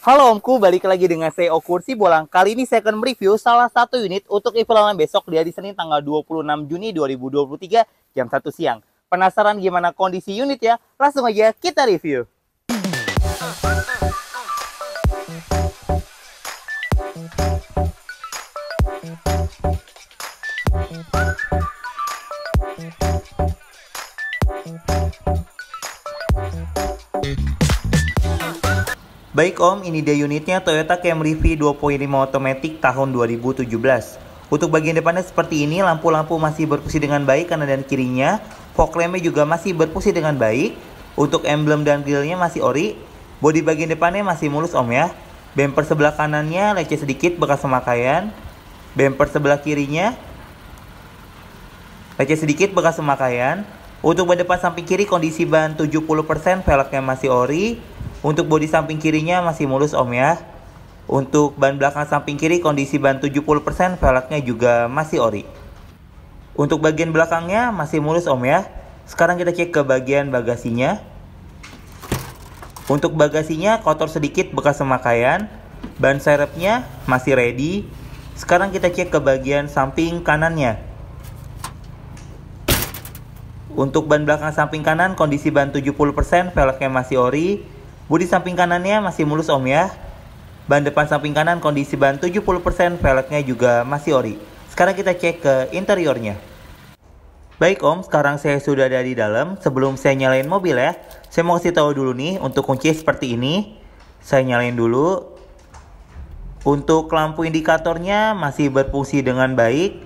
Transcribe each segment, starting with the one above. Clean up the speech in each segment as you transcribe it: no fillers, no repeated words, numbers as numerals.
Halo Omku, balik lagi dengan saya Kursi Bolang. Kali ini saya akan mereview salah satu unit untuk event besok di hari Senin tanggal 26 Juni 2023 jam 1 siang. Penasaran gimana kondisi unit ya? Langsung aja kita review. Baik Om, ini dia unitnya Toyota Camry V2.5 Automatic tahun 2017. Untuk bagian depannya seperti ini, lampu-lampu masih berfungsi dengan baik kanan dan kirinya. Fog lampnya juga masih berfungsi dengan baik. Untuk emblem dan grillnya masih ori. Bodi bagian depannya masih mulus Om ya. Bumper sebelah kanannya lecet sedikit bekas pemakaian. Bumper sebelah kirinya lecet sedikit bekas pemakaian. Untuk ban depan samping kiri kondisi ban 70%, velgnya masih ori. Untuk bodi samping kirinya masih mulus Om ya. Untuk ban belakang samping kiri kondisi ban 70%, velgnya juga masih ori. Untuk bagian belakangnya masih mulus Om ya. Sekarang kita cek ke bagian bagasinya. Untuk bagasinya kotor sedikit bekas pemakaian. Ban serepnya masih ready. Sekarang kita cek ke bagian samping kanannya. Untuk ban belakang samping kanan kondisi ban 70%, velgnya masih ori. Bodi samping kanannya masih mulus Om ya. Ban depan samping kanan kondisi ban 70%, velgnya juga masih ori. Sekarang kita cek ke interiornya. Baik Om, sekarang saya sudah ada di dalam. Sebelum saya nyalain mobil ya, saya mau kasih tahu dulu nih untuk kunci seperti ini. Saya nyalain dulu. Untuk lampu indikatornya masih berfungsi dengan baik.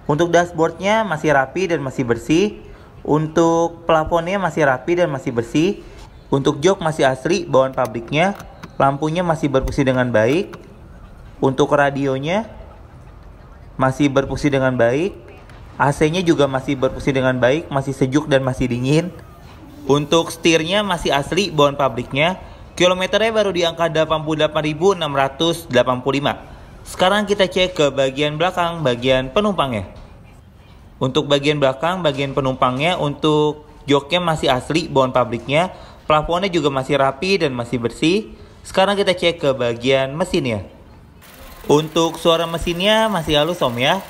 Untuk dashboardnya masih rapi dan masih bersih. Untuk plafonnya masih rapi dan masih bersih. Untuk jok masih asli bawaan pabriknya. Lampunya masih berfungsi dengan baik. Untuk radionya masih berfungsi dengan baik. AC-nya juga masih berfungsi dengan baik, masih sejuk dan masih dingin. Untuk setirnya masih asli bawaan pabriknya. Kilometernya baru di angka 88.685. Sekarang kita cek ke bagian belakang, bagian penumpangnya. Untuk bagian belakang, bagian penumpangnya, untuk joknya masih asli bawaan pabriknya. Plafonnya juga masih rapi dan masih bersih. Sekarang kita cek ke bagian mesinnya. Untuk suara mesinnya masih halus Om ya.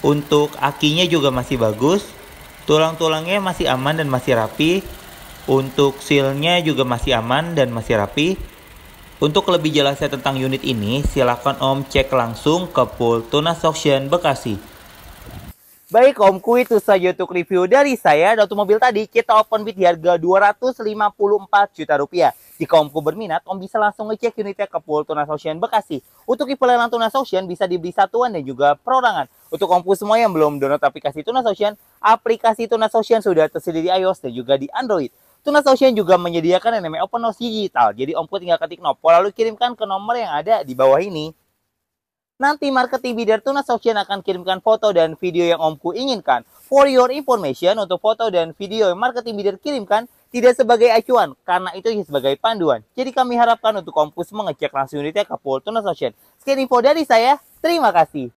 Untuk akinya juga masih bagus. Tulang-tulangnya masih aman dan masih rapi. Untuk sealnya juga masih aman dan masih rapi. Untuk lebih jelasnya tentang unit ini, silakan Om cek langsung ke Pool Tunas Auction Bekasi. Baik Omku, itu saja untuk review dari saya. Dan untuk mobil tadi kita open bid di harga 254 juta rupiah. Jika Omku berminat, Om bisa langsung ngecek unitnya ke Pool Tunas Auction Bekasi. Untuk tipe lelang Tunas Auction bisa dibeli satuan dan juga perorangan. Untuk Omku semua yang belum download aplikasi Tunas Auction, aplikasi Tunas Auction sudah tersedia di iOS dan juga di Android. Tunas Auction juga menyediakan yang namanya Open House Digital. Jadi Omku tinggal ketik nopol lalu kirimkan ke nomor yang ada di bawah ini. Nanti marketing bidder Tunas Auction akan kirimkan foto dan video yang Omku inginkan. For your information, untuk foto dan video yang marketing bidder kirimkan tidak sebagai acuan, karena itu sebagai panduan. Jadi kami harapkan untuk Omku mengecek langsung unitnya ke Pool Tunas Auction. Sekian info dari saya, terima kasih.